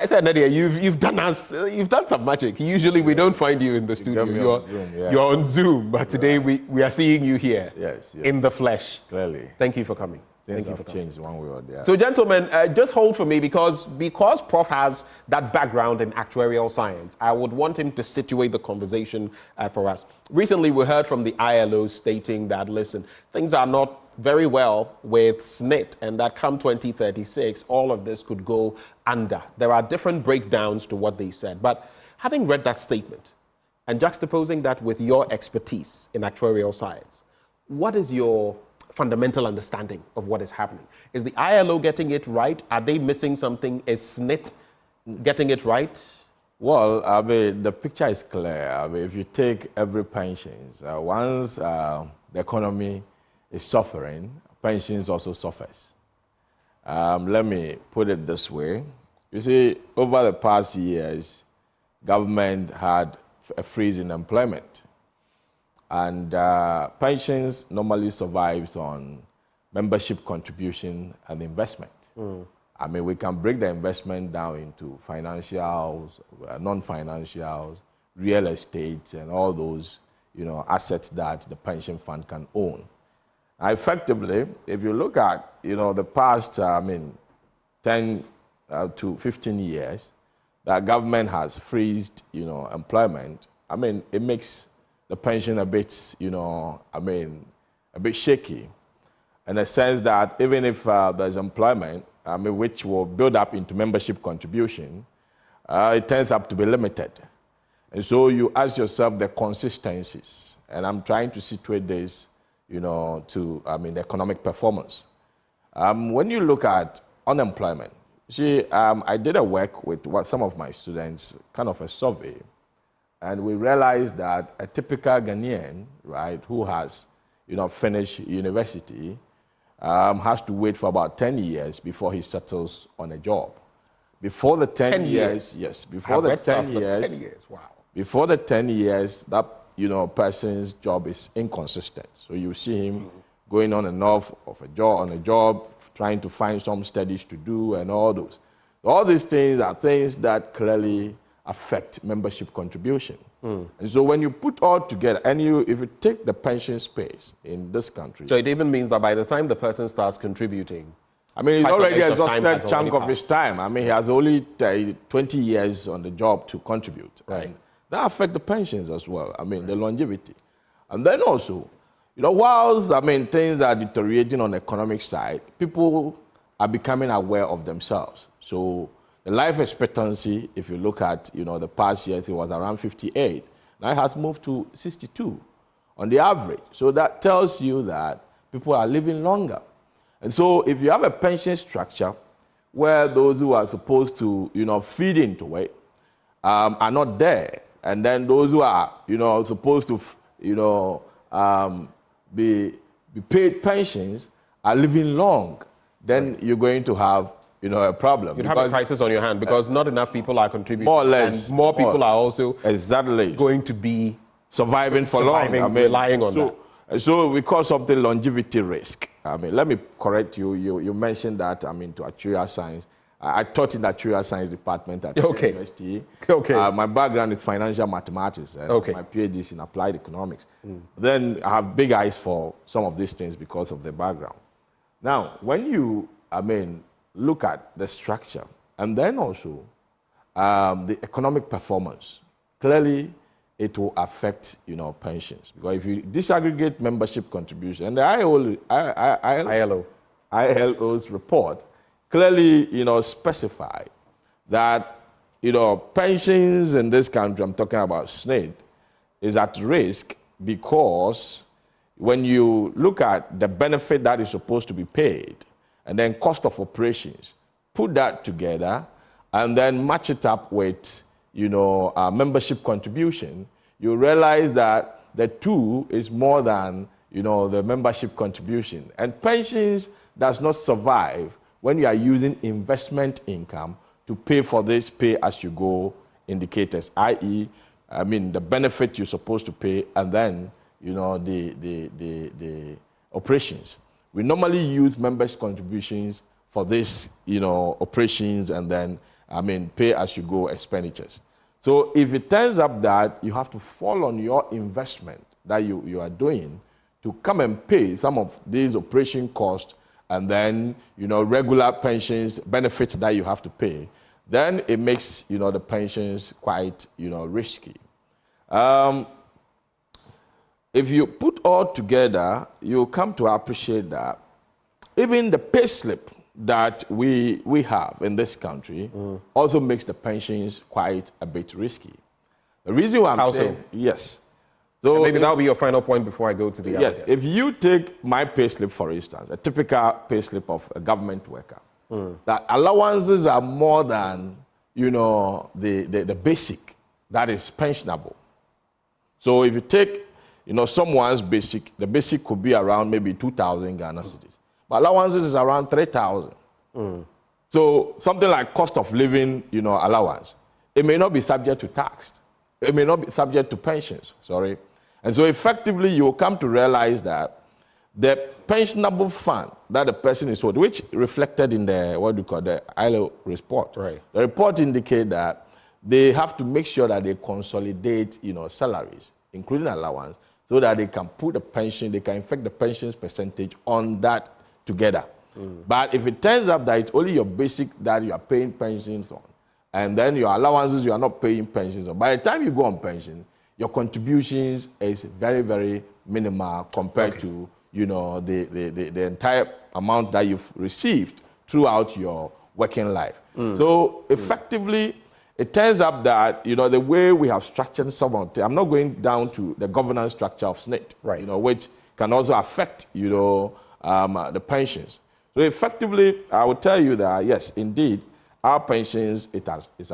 I said, Nadia, you've done some magic. Usually we don't find you in the studio. You're on Zoom, but today we are seeing you here. Yes. In the flesh. Clearly. Thank you for coming. Things have changed one way or the other. So, gentlemen, just hold for me because Prof has that background in actuarial science. I would want him to situate the conversation for us. Recently, we heard from the ILO stating that, listen, things are not very well with SNIT, and that come 2036, all of this could go under. There are different breakdowns to what they said. But having read that statement and juxtaposing that with your expertise in actuarial science, what is your fundamental understanding of what is happening? Is the ILO getting it right? Are they missing something? Is SNIT getting it right? Well, I mean, the picture is clear. I mean, if you take every pensions, once the economy is suffering, pensions also suffers. Let me put it this way. You see, over the past years, government had a freeze in employment. And pensions normally survives on membership contribution and investment. I mean, we can break the investment down into financials, non-financials, real estate, and all those, assets that the pension fund can own. Effectively, if you look at, the past, 10 to 15 years, that government has freezed, employment. I mean, it makes the pension a bit, a bit shaky, in the sense that even if there's employment, which will build up into membership contribution, it tends up to be limited. And so you ask yourself the consistencies, and I'm trying to situate this, to, the economic performance. When you look at unemployment, I did a work with some of my students, kind of a survey, and we realized that a typical Ghanaian, right, who has, finished university, has to wait for about 10 years before he settles on a job. Before the 10 years, yes, before the 10 years, wow. Before the 10 years, that, person's job is inconsistent. So you see him going on and off of on a job, trying to find some studies to do and all those. All these things are things that clearly affect membership contribution. And so when you put all together, and if you take the pension space in this country... So it even means that by the time the person starts contributing... he's already exhausted chunk of his time. He has only 20 years on the job to contribute. Right. And that affects the pensions as well, the longevity. And then also, whilst, things are deteriorating on the economic side, people are becoming aware of themselves. So the life expectancy, if you look at, the past years, it was around 58. Now it has moved to 62 on the average. So that tells you that people are living longer. And so if you have a pension structure where those who are supposed to, feed into it are not there, and then those who are, supposed to, be paid pensions are living long, then you're going to have, a problem. You'd have a crisis on your hand because not enough people are contributing. More or less. And more people are also exactly going to be surviving for long. Relying on that. So we call something longevity risk. Let me correct you. You mentioned that, to actuarial science. I taught in the actuarial science department at university. Okay. My background is financial mathematics. And my PhD is in applied economics. Then I have big eyes for some of these things because of the background. Now, when you, look at the structure and then also the economic performance, clearly it will affect, pensions. Because if you disaggregate membership contribution, and the ILO's report clearly, specify that, pensions in this country, I'm talking about SNIT, is at risk because when you look at the benefit that is supposed to be paid and then cost of operations, put that together and then match it up with, membership contribution, you realize that the two is more than, the membership contribution. And pensions does not survive when you are using investment income to pay for this pay-as-you-go indicators, i.e., the benefit you're supposed to pay and then, the operations. We normally use members' contributions for this, operations and then pay-as-you-go expenditures. So if it turns up that you have to fall on your investment that you are doing to come and pay some of these operation costs and then, regular pensions, benefits that you have to pay, then it makes, the pensions quite, risky. If you put all together, you come to appreciate that even the pay slip that we have in this country also makes the pensions quite a bit risky. The reason why I'm saying, yes. So and maybe that'll be your final point before I go to the other. Yes, if you take my pay slip, for instance, a typical pay slip of a government worker, that allowances are more than, the basic that is pensionable. So if you take, someone's basic, the basic could be around maybe 2,000 Ghana cedis. But allowances is around 3,000. So something like cost of living, allowance, it may not be subject to tax. It may not be subject to pensions, sorry. And so effectively, you will come to realize that the pensionable fund that the person is owed, which reflected in the ILO report. Right. The report indicates that they have to make sure that they consolidate, salaries, including allowance, so that they can put the pension, they can affect the pensions percentage on that together. But if it turns out that it's only your basic that you are paying pensions on, and then your allowances you are not paying pensions on, by the time you go on pension, your contributions is very, very minimal compared to the entire amount that you've received throughout your working life. So effectively, it turns up that the way we have structured some of I'm not going down to the governance structure of SNIT, right? Which can also affect the pensions. So effectively, I will tell you that yes, indeed, our pensions is